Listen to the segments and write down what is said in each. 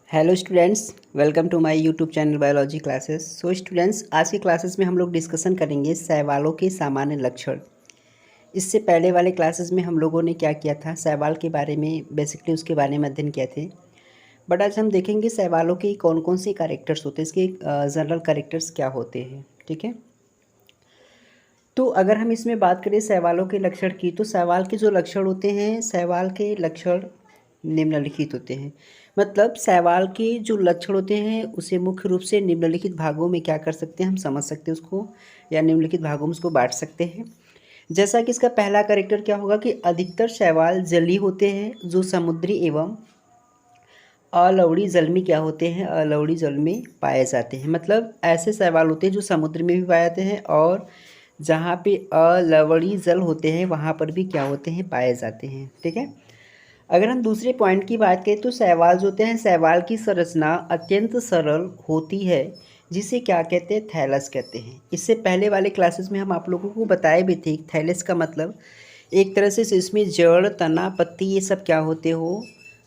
Hello students, welcome to my YouTube channel biology classes. So students, आज की classes में हम लोग डिस्कशन करेंगे शैवालों के सामान्य लक्षण। इससे पहले वाले क्लासेस में हम लोगों ने क्या किया था, शैवाल के बारे में बेसिकली उसके बारे में अध्ययन किए थे। बट आज हम देखेंगे शैवालों के कौन कौन से कैरेक्टर्स होते हैं, इसके जनरल कैरेक्टर्स क्या होते हैं। ठीक है, तो अगर हम इसमें बात करें शैवालों के लक्षण की, तो शैवाल के जो लक्षण होते हैं, शैवाल के लक्षण निम्नलिखित होते हैं। मतलब शैवाल के जो लक्षण होते हैं उसे मुख्य रूप से निम्नलिखित भागों में क्या कर सकते हैं, हम समझ सकते हैं उसको, या निम्नलिखित भागों में उसको बांट सकते हैं। जैसा कि इसका पहला कैरेक्टर क्या होगा कि अधिकतर शैवाल जलीय होते हैं, जो समुद्री एवं अलवड़ी जल में क्या होते हैं, अलवड़ी जल में पाए जाते हैं। मतलब ऐसे शैवाल होते हैं जो समुद्र में भी पाए जाते हैं और जहाँ पे अलवड़ी जल होते हैं वहाँ पर भी क्या होते हैं, पाए जाते हैं। ठीक है, अगर हम दूसरे पॉइंट की बात करें तो शैवाल जो होते हैं, शैवाल की संरचना अत्यंत सरल होती है, जिसे क्या कहते हैं, थैलस कहते हैं। इससे पहले वाले क्लासेस में हम आप लोगों को बताए भी थे, थैलस का मतलब एक तरह से इसमें जड़, तना, पत्ती ये सब क्या होते हो,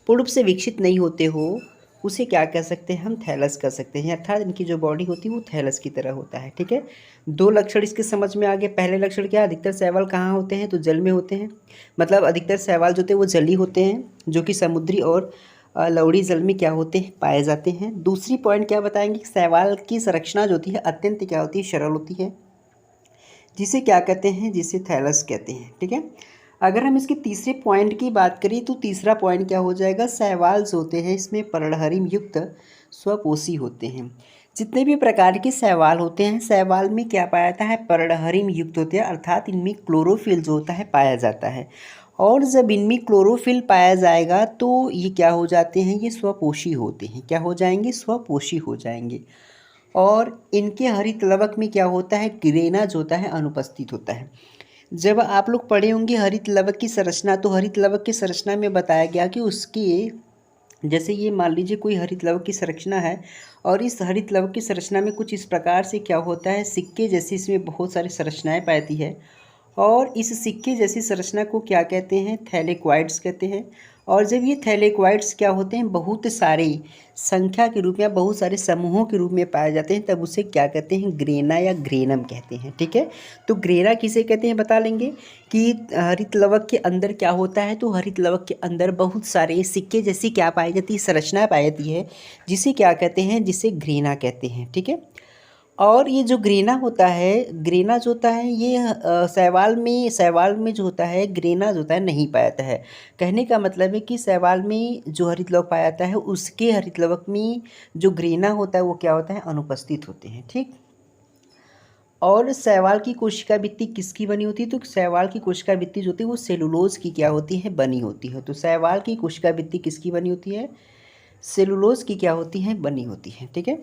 पूर्व से विकसित नहीं होते हो, उसे क्या कह सकते हैं, हम थैलस कह सकते हैं। अर्थात इनकी जो बॉडी होती है वो थैलस की तरह होता है। ठीक है, दो लक्षण इसके समझ में आ गए। पहले लक्षण क्या है, अधिकतर शैवाल कहाँ होते हैं, तो जल में होते हैं। मतलब अधिकतर शैवाल जो होते हैं वो जलीय होते हैं, जो कि समुद्री और लवड़ी जल में क्या होते हैं, पाए जाते हैं। दूसरी पॉइंट क्या बताएंगे, शैवाल की संरचना जो होती है अत्यंत क्या होती है, सरल होती है, जिसे क्या कहते हैं, जिसे थैलस कहते हैं। ठीक है, अगर हम इसके तीसरे पॉइंट की बात करें तो तीसरा पॉइंट क्या हो जाएगा, शैवाल जो होते हैं इसमें पर्णहरिम युक्त स्वपोषी होते हैं। जितने भी प्रकार के शैवाल होते हैं, शैवाल में क्या पाया जाता है, पर्णहरिम युक्त होते हैं, अर्थात इनमें क्लोरोफिल जो होता है पाया जाता है। और जब इनमें क्लोरोफिल पाया जाएगा तो ये क्या हो जाते हैं, ये स्वपोषी होते हैं। क्या हो जाएंगे, स्वपोषी हो जाएंगे। और इनके हरित लवक में क्या होता है, ग्रेना जो होता है अनुपस्थित होता है। जब आप लोग पढ़े होंगे हरित लवक की संरचना, तो हरित लवक की संरचना में बताया गया कि उसकी, जैसे ये मान लीजिए कोई हरित लवक की संरचना है और इस हरित लवक की संरचना में कुछ इस प्रकार से क्या होता है, सिक्के जैसी इसमें बहुत सारी संरचनाएं पाती है। और इस सिक्के जैसी संरचना को क्या कहते हैं, थैलेक्वाइड्स कहते हैं। और जब ये थैलेक्वाइड्स क्या होते हैं, बहुत सारे संख्या के रूप में या बहुत सारे समूहों के रूप में पाए जाते हैं, तब उसे क्या कहते हैं, ग्रेना या ग्रेनम कहते हैं। ठीक है, तो ग्रेना किसे कहते हैं बता लेंगे कि हरित लवक के अंदर क्या होता है, तो हरित लवक के अंदर बहुत सारे सिक्के जैसी क्या पाई जाती है, संरचना पाई जाती है, जिसे क्या कहते हैं, जिसे ग्रेना कहते हैं। ठीक है, और ये जो ग्रेना होता है, ग्रेना जो होता है ये शैवाल में जो होता है, ग्रेना जो होता है नहीं पाया जाता है। कहने का मतलब है कि शैवाल में जो हरित लवक पाया जाता है उसके हरित लवक में जो ग्रेना होता है वो क्या होता है, अनुपस्थित होते हैं। ठीक, और शैवाल की कोशिका भित्ति किसकी बनी होती है, तो शैवाल की कोशिका भित्ति जो होती है वो सेलुलोज की क्या होती है, बनी होती है। तो शैवाल की कोशिका भित्ति किसकी बनी होती है, सेलुलोज की क्या होती है, बनी होती है। ठीक है,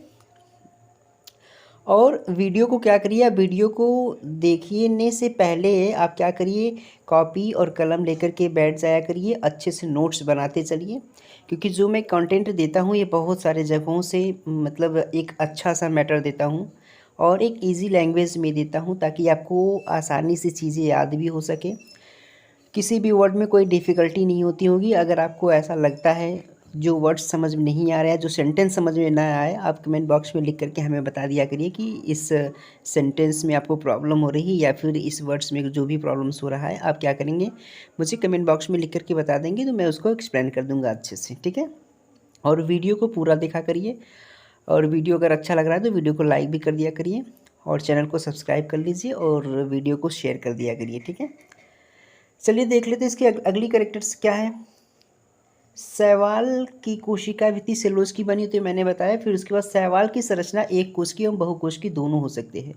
और वीडियो को क्या करिए, आप वीडियो को देखने से पहले आप क्या करिए, कॉपी और कलम लेकर के बैठ जाया करिए, अच्छे से नोट्स बनाते चलिए। क्योंकि जो मैं कंटेंट देता हूँ ये बहुत सारे जगहों से मतलब एक अच्छा सा मैटर देता हूँ और एक इजी लैंग्वेज में देता हूँ, ताकि आपको आसानी से चीज़ें याद भी हो सके, किसी भी वर्ड में कोई डिफ़िकल्टी नहीं होती होगी। अगर आपको ऐसा लगता है जो वर्ड समझ में नहीं आ रहा है, जो सेंटेंस समझ में ना आए, आप कमेंट बॉक्स में लिख करके हमें बता दिया करिए कि इस सेंटेंस में आपको प्रॉब्लम हो रही है या फिर इस वर्ड्स में जो भी प्रॉब्लम्स हो रहा है, आप क्या करेंगे, मुझे कमेंट बॉक्स में लिख करके बता देंगे, तो मैं उसको एक्सप्लेन कर दूँगा अच्छे से। ठीक है, और वीडियो को पूरा देखा करिए, और वीडियो अगर अच्छा लग रहा है तो वीडियो को लाइक भी कर दिया करिए, और चैनल को सब्सक्राइब कर लीजिए और वीडियो को शेयर कर दिया करिए। ठीक है, चलिए देख लेते हैं इसकी अगली कैरेक्टर्स क्या है। शैवाल की कोशिका भित्ति सेलुलोज की बनी होती है, मैंने बताया। फिर उसके बाद शैवाल की संरचना एक कोशिकीय एवं बहुकोशिकीय दोनों हो सकते हैं।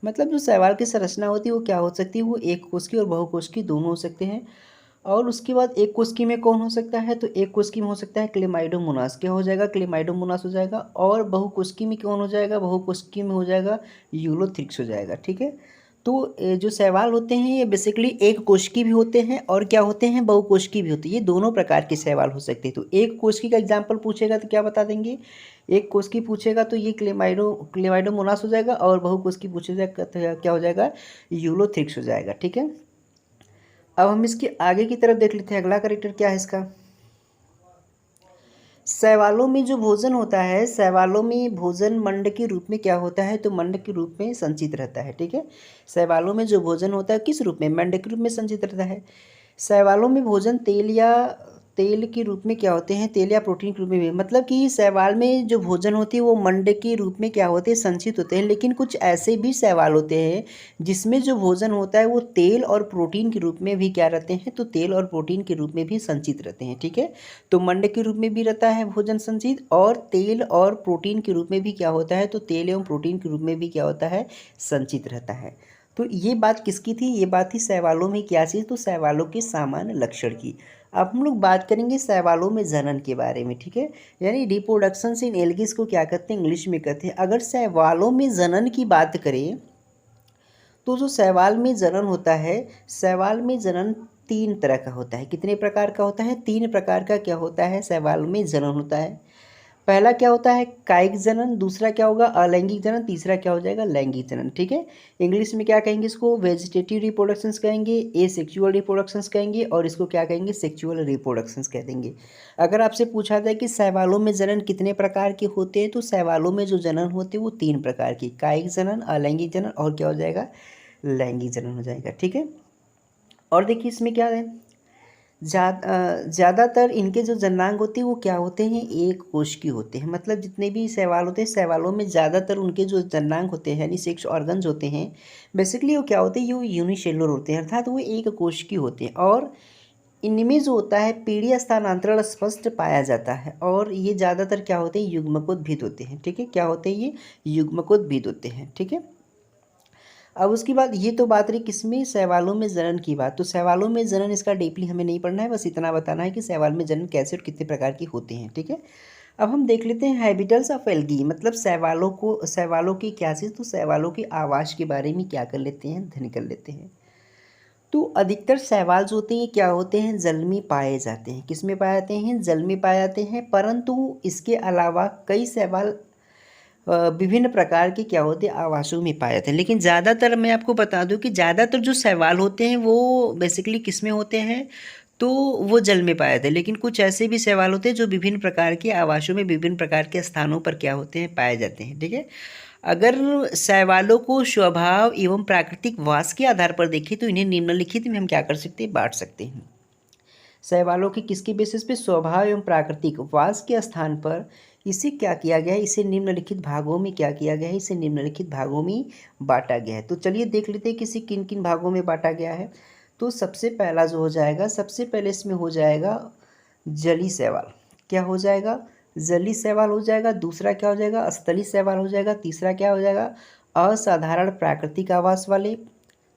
मतलब जो शैवाल की संरचना होती है वो क्या हो सकती है, वो एक कोशिकीय और बहुकोशिकीय दोनों हो सकते हैं। और उसके बाद एक कोशिकी में कौन हो सकता है, तो एक कोशिकी में हो सकता है क्लेमाइडोमोनास। क्या हो जाएगा, क्लेमाइडोमोनास हो जाएगा। और बहुकोशिकी में कौन हो जाएगा, बहुकोशिकी में हो जाएगा यूलोथ्रिक्स हो जाएगा। ठीक है, तो जो शैवाल होते हैं ये बेसिकली एक कोशिकी भी होते हैं और क्या होते हैं, बहुकोशिकी भी होती है। ये दोनों प्रकार के शैवाल हो सकते हैं। तो एक कोशिकी का एग्जाम्पल पूछेगा तो क्या बता देंगे, एक कोशिकी पूछेगा तो ये क्लेमाइडोमोनास हो जाएगा, और बहुकोशिकी पूछेगा तो क्या हो जाएगा, यूलोथ्रिक्स हो जाएगा। ठीक है, अब हम इसके आगे की तरफ देख लेते हैं, अगला कैरेक्टर क्या है इसका। शैवालों में जो भोजन होता है, शैवालों में भोजन मंड के रूप में क्या होता है, तो मंड के रूप में संचित रहता है। ठीक है, शैवालों में जो भोजन होता है किस रूप में, मंड के रूप में संचित रहता है। शैवालों में भोजन तेल के रूप में क्या होते हैं, तेल या प्रोटीन के रूप में भी, मतलब कि शैवाल में जो भोजन होती है वो मंड के रूप में क्या होते हैं, संचित होते हैं। लेकिन कुछ ऐसे भी शैवाल होते हैं जिसमें जो भोजन होता है वो तेल और प्रोटीन के रूप में भी क्या रहते हैं, तो तेल और प्रोटीन के रूप में भी संचित रहते हैं। ठीक है, तो मंड के रूप में भी रहता है भोजन संचित, और तेल और प्रोटीन के रूप में भी क्या होता है, तो तेल एवं प्रोटीन के रूप में भी क्या होता है, संचित रहता है। तो ये बात किसकी थी, ये बात थी शैवालों में क्या चीज़, तो शैवालों के सामान्य लक्षण की। अब हम लोग बात करेंगे शैवालों में जनन के बारे में। ठीक है, यानी रिप्रोडक्शन इन एल्गिस को क्या कहते हैं, इंग्लिश में कहते हैं। अगर शैवालों में जनन की बात करें तो जो शैवाल में जनन होता है, शैवाल में जनन 3 तरह का होता है। कितने प्रकार का होता है, 3 प्रकार का क्या होता है, शैवाल में जनन होता है। पहला क्या होता है, कायिक जनन, दूसरा क्या होगा, अलैंगिक जनन, तीसरा क्या हो जाएगा, लैंगिक जनन। ठीक है, इंग्लिश में क्या कहेंगे, इसको वेजिटेटिव रिप्रोडक्शंस कहेंगे, एसेक्सुअल रिप्रोडक्शंस कहेंगे, और इसको क्या कहेंगे, सेक्सुअल रिप्रोडक्शंस कह देंगे। अगर आपसे पूछा जाए कि शैवालों में जनन कितने प्रकार के होते हैं, तो शैवालों में जो जनन होते हैं वो 3 प्रकार के, कायिक जनन, अलैंगिक जनन, और क्या हो जाएगा, लैंगिक जनन हो जाएगा। ठीक है, और देखिए इसमें क्या है, ज़्यादातर इनके जो जननांग होते हैं वो क्या होते हैं, एक कोश की होते हैं। मतलब जितने भी शैवाल होते हैं, शैवालों में ज़्यादातर उनके जो जननांग होते हैं यानी सेक्स ऑर्गन्स होते हैं, बेसिकली वो क्या होते हैं, ये यूनिसेलुलर होते हैं, अर्थात वो एक कोश की होते हैं। और इनमें जो होता है पीढ़ी स्थानांतरण स्पष्ट पाया जाता है, और ये ज़्यादातर क्या होते हैं, युग्मकोद्भिद होते हैं। ठीक है, क्या होते हैं, ये युग्मकोद्भिद होते हैं। ठीक है, अब उसके बाद ये तो बात रही किसमें, शैवालों में जनन की बात। तो शैवालों में जनन इसका डीपली हमें नहीं पढ़ना है, बस इतना बताना है कि शैवाल में जनन कैसे और कितने प्रकार की होते हैं। ठीक है, अब हम देख लेते हैं हैबिटल्स ऑफ एल्गी, मतलब शैवालों की क्या चीज़, तो शैवालों के आवास के बारे में क्या कर लेते हैं, अध्ययन कर लेते हैं। तो अधिकतर शैवाल जो होते हैं क्या होते हैं, जल में पाए जाते हैं। किस में पाए जाते हैं, जल में पाए जाते हैं। परंतु इसके अलावा कई शैवाल विभिन्न प्रकार के क्या होते हैं, आवासों में पाए जाते हैं। लेकिन ज़्यादातर मैं आपको बता दूं कि ज़्यादातर जो शैवाल होते हैं वो बेसिकली किस में होते हैं, तो वो जल में पाए जाते हैं। लेकिन कुछ ऐसे भी शैवाल होते हैं जो विभिन्न प्रकार के आवासों में विभिन्न प्रकार के स्थानों पर क्या होते हैं, पाए जाते हैं। ठीक है, अगर शैवालों को स्वभाव एवं प्राकृतिक वास के आधार पर देखें तो इन्हें निम्नलिखित में हम क्या कर सकते हैं, बांट सकते हैं। शैवालों की किसके बेसिस पे, स्वभाव एवं प्राकृतिक वास के स्थान पर इसे क्या किया गया है, इसे निम्नलिखित भागों में क्या किया गया है, इसे निम्नलिखित भागों में बांटा गया है। तो चलिए देख लेते हैं किसी किन किन भागों में बांटा गया है। तो सबसे पहला जो हो जाएगा, सबसे पहले इसमें हो जाएगा जलीय शैवाल। क्या हो जाएगा, जलीय शैवाल हो जाएगा। दूसरा क्या हो जाएगा, स्थलीय शैवाल हो जाएगा। तीसरा क्या हो जाएगा, असाधारण प्राकृतिक आवास वाले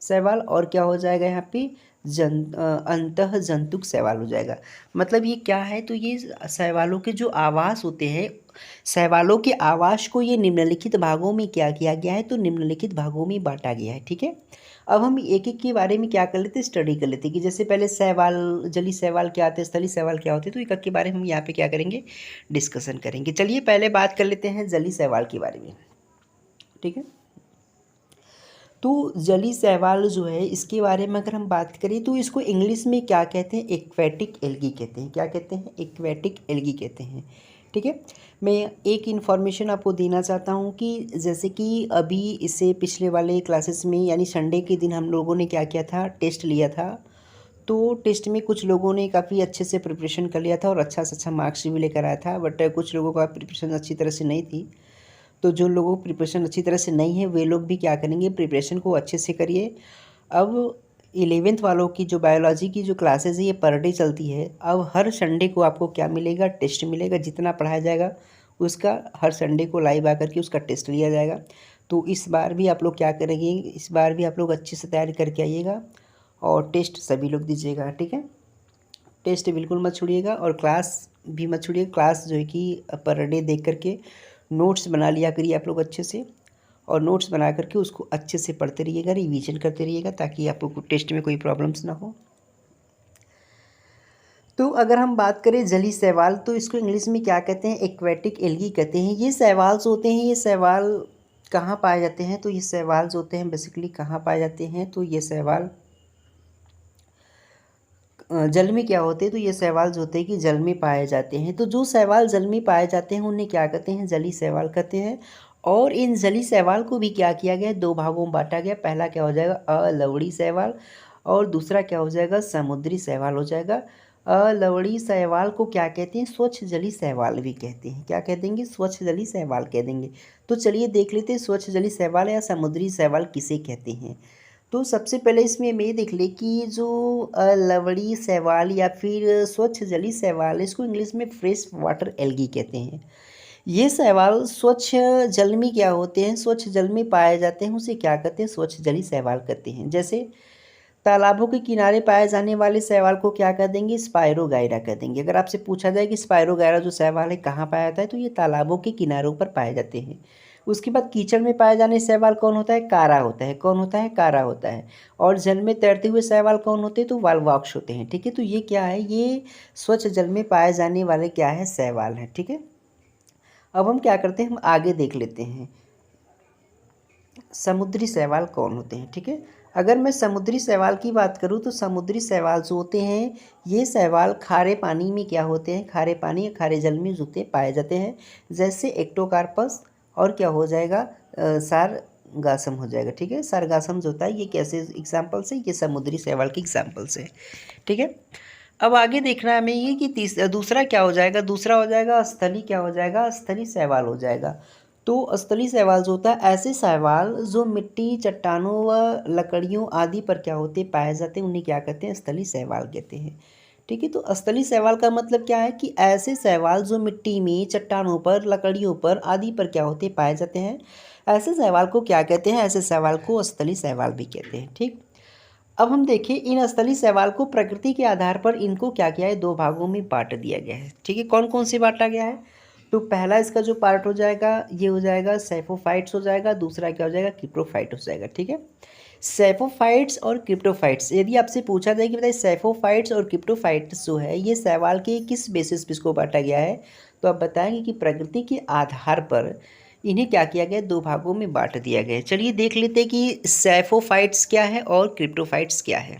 शैवाल। और क्या हो जाएगा यहाँ पे, अंतः जंतुक शैवाल हो जाएगा। मतलब ये क्या है, तो ये शैवालों के जो आवास होते हैं, शैवालों के आवास को ये निम्नलिखित भागों में क्या किया गया है, तो निम्नलिखित भागों में बांटा गया है। ठीक है, अब हम एक एक के बारे में क्या कर लेते हैं, स्टडी कर लेते हैं कि जैसे पहले शैवाल, जलीय शैवाल क्या आते हैं, स्थलीय शैवाल क्या होते हैं, तो एक एक के बारे में हम यहाँ पे क्या करेंगे, डिस्कशन करेंगे। चलिए पहले बात कर लेते हैं जलीय शैवाल के बारे में। ठीक है, तो जलीय शैवाल जो है इसके बारे में अगर हम बात करें तो इसको इंग्लिश में क्या कहते हैं, एक्वेटिक एल्गी कहते हैं। क्या कहते हैं, एक्वेटिक एल्गी कहते हैं। ठीक है, मैं एक इन्फॉर्मेशन आपको देना चाहता हूँ कि जैसे कि अभी इससे पिछले वाले क्लासेस में यानी संडे के दिन हम लोगों ने क्या किया था, टेस्ट लिया था। तो टेस्ट में कुछ लोगों ने काफ़ी अच्छे से प्रिपरेशन कर लिया था और अच्छा से अच्छा मार्क्स भी लेकर आया था, बट कुछ लोगों का प्रिपरेशन अच्छी तरह से नहीं थी। तो जो लोगों को प्रिपरेशन अच्छी तरह से नहीं है वे लोग भी क्या करेंगे, प्रिपरेशन को अच्छे से करिए। अब 11th वालों की जो बायोलॉजी की जो क्लासेस है ये पर डे चलती है। अब हर संडे को आपको क्या मिलेगा, टेस्ट मिलेगा। जितना पढ़ाया जाएगा उसका हर संडे को लाइव आकर के उसका टेस्ट लिया जाएगा। तो इस बार भी आप लोग क्या करेंगे, इस बार भी आप लोग अच्छे से तैयारी करके आइएगा और टेस्ट सभी लोग दीजिएगा। ठीक है, टेस्ट बिल्कुल मत छोड़िएगा और क्लास भी मत छोड़िएगा। क्लास जो है कि पर डे देख करके नोट्स बना लिया करिए आप लोग अच्छे से, और नोट्स बना करके उसको अच्छे से पढ़ते रहिएगा, रिवीजन करते रहिएगा, ताकि आपको टेस्ट में कोई प्रॉब्लम्स ना हो। तो अगर हम बात करें जलीय शैवाल, तो इसको इंग्लिश में क्या कहते हैं, एक्वेटिक एल्गी कहते हैं। ये शैवाल जो होते हैं, ये शैवाल कहाँ पाए जाते हैं, तो ये शैवाल जो होते हैं बेसिकली कहाँ पाए जाते हैं, तो ये शैवाल जल में क्या होते हैं, तो ये शैवाल जो होते हैं कि जल में पाए जाते हैं। तो जो शैवाल जल में पाए जाते हैं उन्हें क्या कहते हैं, जलीय शैवाल कहते हैं। और इन जलीय शैवाल को भी क्या किया गया है, दो भागों में बांटा गया। पहला क्या हो जाएगा, अलवड़ी शैवाल, और दूसरा क्या हो जाएगा, समुद्री शैवाल हो जाएगा। अलवड़ी शैवाल को क्या कहते हैं, स्वच्छ जलीय शैवाल भी कहते हैं। क्या कह देंगे, स्वच्छ जलीय शैवाल कह देंगे। तो चलिए देख लेते हैं स्वच्छ जलीय शैवाल या समुद्री शैवाल किसे कहते हैं। तो सबसे पहले इसमें हम ये देख ले कि जो लवड़ी शैवाल या फिर स्वच्छ जलीय शैवाल, इसको इंग्लिश में फ्रेश वाटर एल्गी कहते हैं। ये शैवाल स्वच्छ जल में क्या होते हैं, स्वच्छ जल में पाए जाते हैं, उसे क्या कहते हैं, स्वच्छ जलीय शैवाल कहते हैं। जैसे तालाबों के किनारे पाए जाने वाले शैवाल को क्या कह देंगे, स्पायरोगाइरा कह देंगे। अगर आपसे पूछा जाए कि स्पायरोगाइरा जो शैवाल है कहाँ पाया जाता है, तो ये तालाबों के किनारों पर पाए जाते हैं। उसके बाद कीचड़ में पाए जाने शैवाल कौन होता है, कारा होता है। कौन होता है, कारा होता है। और जल में तैरते हुए शैवाल कौन होते हैं, तो वालवॉक्स होते हैं। ठीक है, तो ये क्या है, ये स्वच्छ जल में पाए जाने वाले क्या है, शैवाल है। ठीक है, अब हम क्या करते हैं, हम आगे देख लेते हैं समुद्री शैवाल कौन होते हैं। ठीक है, अगर मैं समुद्री शैवाल की बात करूं तो समुद्री शैवाल जो होते हैं, ये शैवाल खारे पानी में क्या होते हैं, खारे पानी या खारे जल में जुते पाए जाते हैं। जैसे एक्टोकार्पस और क्या हो जाएगा, सारगासम हो जाएगा। ठीक है, सारगासम जो होता है, ये कैसे एग्जाम्पल से, ये समुद्री शैवाल के एग्जाम्पल से। ठीक है, अब आगे देखना है हमें ये कि दूसरा क्या हो जाएगा, दूसरा हो जाएगा स्थली, क्या हो जाएगा, स्थली शैवाल हो जाएगा। तो स्थलीय शैवाल जो होता है, ऐसे शैवाल जो मिट्टी, चट्टानों व लकड़ियों आदि पर क्या होते पाए जाते हैं, उन्हें क्या कहते हैं, स्थलीय शैवाल कहते हैं। ठीक है, तो स्थलीय शैवाल का मतलब क्या है कि ऐसे शैवाल जो मिट्टी में, चट्टानों पर, लकड़ियों पर आदि पर क्या होते पाए जाते हैं, ऐसे शैवाल को क्या कहते हैं, ऐसे शैवाल को स्थलीय शैवाल भी कहते हैं। ठीक, अब हम देखें इन स्थलीय शैवाल को प्रकृति के आधार पर इनको क्या किया है, दो भागों में बांट दिया गया है। ठीक है, कौन कौन से बांटा गया है, तो पहला इसका जो पार्ट हो जाएगा ये हो जाएगा सैफोफाइट्स हो जाएगा, दूसरा क्या हो जाएगा, क्रिप्टोफाइट हो जाएगा। ठीक है, सैफोफाइट्स और क्रिप्टोफाइट्स, यदि आपसे पूछा जाए कि बताइए सैफोफाइट्स और क्रिप्टोफाइट्स जो है ये शैवाल के किस बेसिस पे इसको बांटा गया है, तो आप बताएंगे कि प्रकृति के आधार पर इन्हें क्या किया गया, दो भागों में बांट दिया गया है। चलिए देख लेते हैं कि सैफोफाइट्स क्या है और क्रिप्टोफाइट्स क्या है।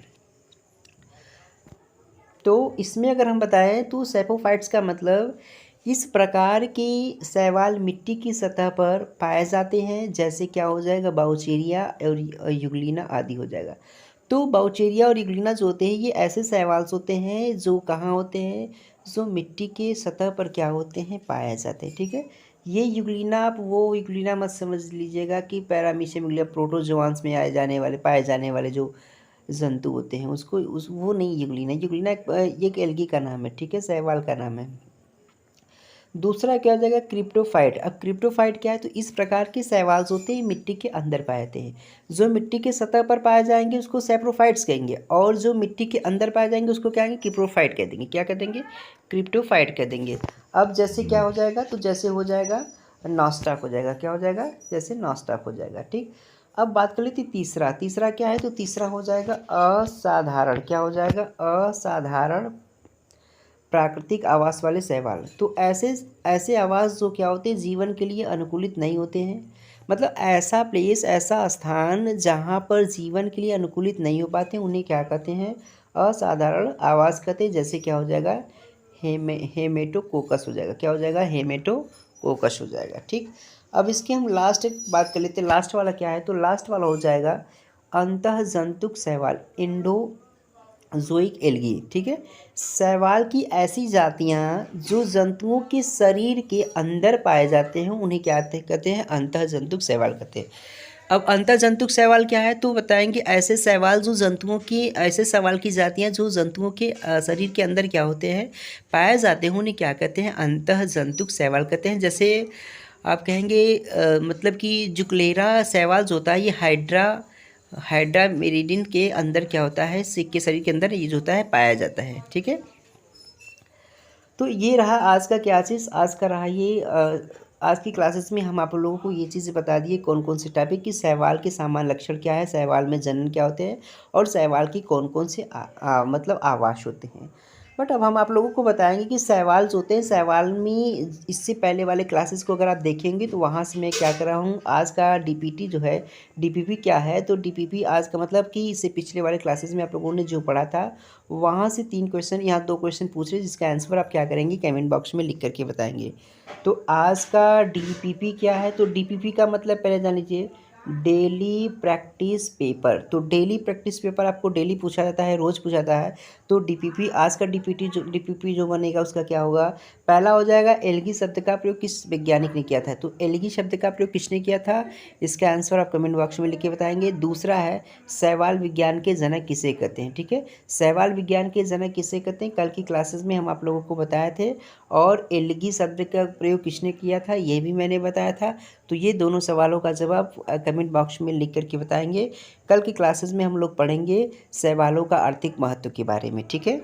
तो इसमें अगर हम बताएं तो सैफोफाइट्स का मतलब इस प्रकार के शैवाल मिट्टी की सतह पर पाए जाते हैं, जैसे क्या हो जाएगा, बाउचेरिया और यूग्लिना आदि हो जाएगा। तो बाउचेरिया और यूग्लिना जो होते हैं ये ऐसे शैवाल्स होते हैं जो कहाँ होते हैं, जो मिट्टी के सतह पर क्या होते हैं, पाए जाते हैं। ठीक है, ये यूग्लिना आप वो यूग्लिना मत समझ लीजिएगा कि पैरामीशियम यूग्लिना प्रोटोजोआंस में आए जाने वाले पाए जाने वाले जो जंतु होते हैं उसको उस वो नहीं यूग्लिना। यूग्लिना एक एल्गी का नाम है। ठीक है, शैवाल का नाम है। दूसरा क्या हो जाएगा, क्रिप्टोफाइट। अब क्रिप्टोफाइट क्या है, तो इस प्रकार के शैवाल होते हैं मिट्टी के अंदर पाए जाते हैं। जो मिट्टी के सतह पर पाए जाएंगे उसको सैप्रोफाइट्स कहेंगे, और जो मिट्टी के अंदर पाए जाएंगे उसको क्या कहेंगे, क्रिप्टोफाइट कह देंगे। क्या कह देंगे, क्रिप्टोफाइट कह देंगे। अब जैसे क्या हो जाएगा, तो जैसे हो जाएगा नॉस्टाक हो जाएगा। क्या हो जाएगा, जैसे नॉस्टाक हो जाएगा। ठीक, अब बात कर लेते तीसरा। तीसरा क्या है, तो तीसरा हो जाएगा असाधारण। क्या हो जाएगा, असाधारण प्राकृतिक आवास वाले शैवाल। तो ऐसे ऐसे आवास जो क्या होते हैं, जीवन के लिए अनुकूलित नहीं होते हैं। मतलब ऐसा प्लेस, ऐसा स्थान जहाँ पर जीवन के लिए अनुकूलित नहीं हो पाते, उन्हें क्या कहते हैं, असाधारण आवास कहते हैं। जैसे क्या हो जाएगा, हेमेटोकोकस हो जाएगा। क्या हो जाएगा, हेमेटोकोकस हो जाएगा। ठीक, अब इसकी हम लास्ट एक बात कर लेते हैं। लास्ट वाला क्या है, तो लास्ट वाला हो जाएगा अंतःजंतुक शैवाल, जोइक एल्गी। ठीक है, शैवाल की ऐसी जातियां जो जंतुओं के शरीर के अंदर पाए जाते हैं उन्हें क्या कहते हैं, अंतःजंतुक शैवाल कहते हैं। अब अंतःजंतुक शैवाल क्या है, तो बताएंगे ऐसे शैवाल जो जंतुओं की, ऐसे शैवाल की जातियां जो जंतुओं के शरीर के अंदर क्या होते हैं, पाए जाते हैं, उन्हें क्या कहते हैं, अंतःजंतुक शैवाल कहते हैं। जैसे आप कहेंगे मतलब कि जुकलेरा शैवाल जो होता है ये हाइड्रा मेरिडिन के अंदर क्या होता है, सिक के शरीर के अंदर ये जो होता है पाया जाता है। ठीक है, तो ये रहा आज का क्या चीज़, आज का रहा ये आज की क्लासेस में हम आप लोगों को ये चीज़ें बता दिए कौन कौन से टॉपिक की, शैवाल के सामान्य लक्षण क्या है, शैवाल में जनन क्या होते हैं, और शैवाल की कौन कौन से मतलब आवास होते हैं। बट अब हम आप लोगों को बताएंगे कि सवाल जो होते हैं, सवाल में इससे पहले वाले क्लासेस को अगर आप देखेंगे तो वहाँ से मैं क्या कर रहा हूँ, आज का डीपीटी जो है, डीपीपी क्या है, तो डीपीपी आज का मतलब कि इससे पिछले वाले क्लासेस में आप लोगों ने जो पढ़ा था वहाँ से 3 क्वेश्चन, यहाँ 2 क्वेश्चन पूछ रहे जिसका आंसर आप क्या करेंगे, कमेंट बॉक्स में लिख करके बताएंगे। तो आज का डीपीपी क्या है, तो डीपीपी का मतलब पहले जान लीजिए, डेली प्रैक्टिस पेपर। तो डेली प्रैक्टिस पेपर आपको डेली पूछा जाता है, रोज़ पूछा जाता है। तो डीपीपी आज का डीपीपी जो बनेगा उसका क्या होगा, पहला हो जाएगा एल्गी शब्द का प्रयोग किस वैज्ञानिक ने किया था। तो एल्गी शब्द का प्रयोग किसने किया था, इसका आंसर आप कमेंट बॉक्स में लिख के बताएंगे। दूसरा है शैवाल विज्ञान के जनक किसे कहते हैं। ठीक है, शैवाल विज्ञान के जनक किसे कहते हैं, कल की क्लासेस में हम आप लोगों को बताए थे। और एल्गी शब्द का प्रयोग किसने किया था ये भी मैंने बताया था। तो ये दोनों सवालों का जवाब कमेंट बॉक्स में लिख करके बताएंगे। कल की क्लासेस में हम लोग पढ़ेंगे शैवालों का आर्थिक महत्व के बारे में। ठीक है।